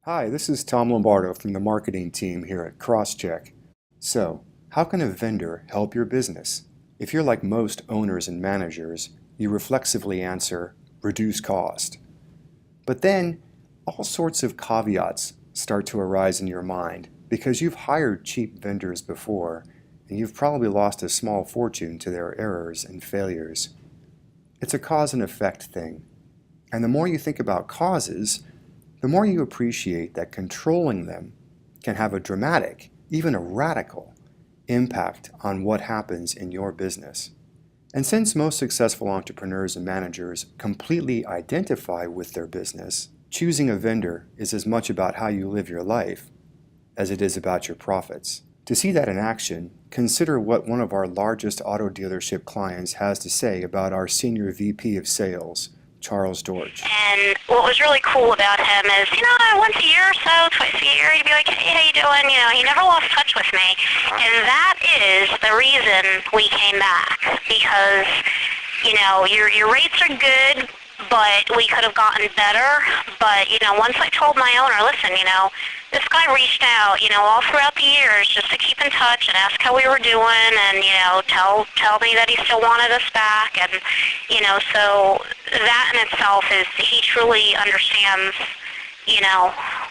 Hi, this is Tom Lombardo from the marketing team here at CrossCheck. So, how can a vendor help your business? If you're like most owners and managers, you reflexively answer, reduce cost. But then, all sorts of caveats start to arise in your mind because you've hired cheap vendors before and you've probably lost a small fortune to their errors and failures. It's a cause and effect thing. And the more you think about causes, the more you appreciate that controlling them can have a dramatic, even a radical, impact on what happens in your business. And since most successful entrepreneurs and managers completely identify with their business, choosing a vendor is as much about how you live your life as it is about your profits. To see that in action, consider what one of our largest auto dealership clients has to say about our Senior VP of Sales, Charles Dortch. And what was really cool about him is, once a year or so, twice a year, he'd be like, hey, how you doing? He never lost touch with me. And that is the reason we came back. Because, your rates are good, but we could have gotten better. But, once I told my owner, listen, this guy reached out, all throughout the years just to keep in touch and ask how we were doing and, tell me that he still wanted us back. And, so that in itself is, he truly understands,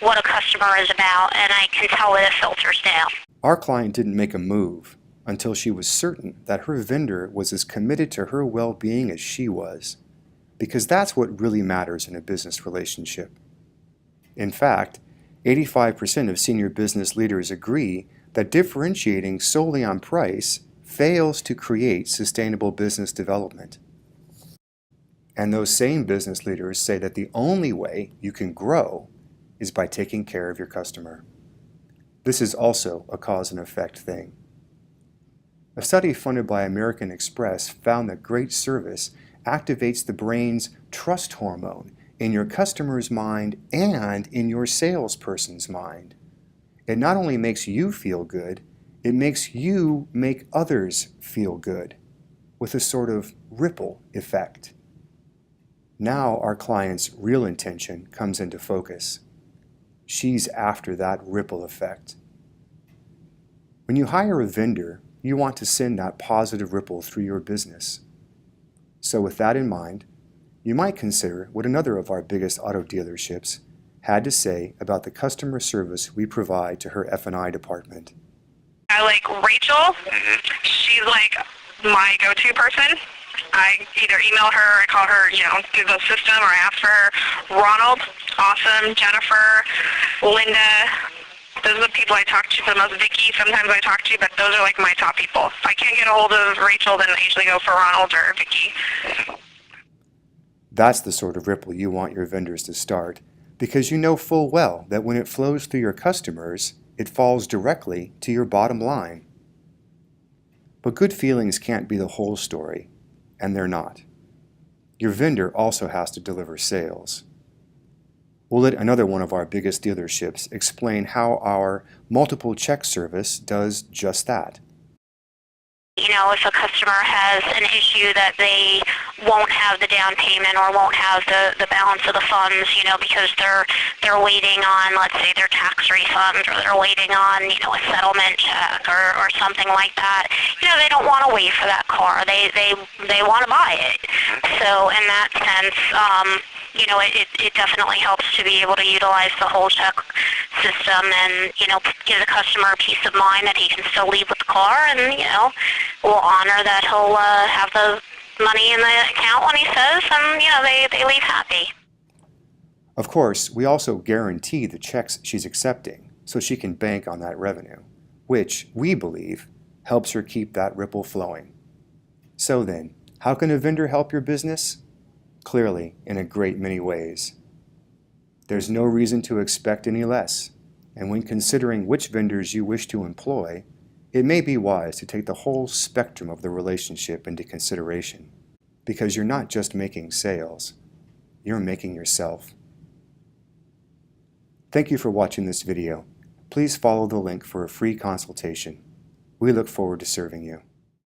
what a customer is about, and I can tell it filters down. Our client didn't make a move until she was certain that her vendor was as committed to her well-being as she was, because that's what really matters in a business relationship. In fact, 85% of senior business leaders agree that differentiating solely on price fails to create sustainable business development. And those same business leaders say that the only way you can grow is by taking care of your customer. This is also a cause and effect thing. A study funded by American Express found that great service activates the brain's trust hormone in your customer's mind and in your salesperson's mind. It not only makes you feel good, it makes you make others feel good with a sort of ripple effect. Now our client's real intention comes into focus. She's after that ripple effect. When you hire a vendor, you want to send that positive ripple through your business. So with that in mind, you might consider what another of our biggest auto dealerships had to say about the customer service we provide to her F&I department. I like Rachel. She's like my go-to person. I either email her, I call her, through the system, or I ask for her. Ronald, awesome. Jennifer, Linda. Those are the people I talk to the most. Vicky, sometimes I talk to, but those are like my top people. If I can't get a hold of Rachel, then I usually go for Ronald or Vicky. That's the sort of ripple you want your vendors to start, because you know full well that when it flows through your customers, it falls directly to your bottom line. But good feelings can't be the whole story, and they're not. Your vendor also has to deliver sales. We'll let another one of our biggest dealerships explain how our multiple check service does just that. If a customer has an issue that they won't have the down payment or won't have the balance of the funds, because they're waiting on, let's say, their tax refund, or they're waiting on, a settlement check or something like that. They don't want to wait for that car. They want to buy it. So in that sense, it definitely helps to be able to utilize the whole check system and, give the customer peace of mind that he can still leave with the car, and, we'll honor that he'll have the money in the account when he says, and, they leave happy. Of course, we also guarantee the checks she's accepting so she can bank on that revenue, which we believe helps her keep that ripple flowing. So then, how can a vendor help your business? Clearly, in a great many ways. There's no reason to expect any less, and when considering which vendors you wish to employ, it may be wise to take the whole spectrum of the relationship into consideration, because you're not just making sales, you're making yourself. Thank you for watching this video. Please follow the link for a free consultation. We look forward to serving you.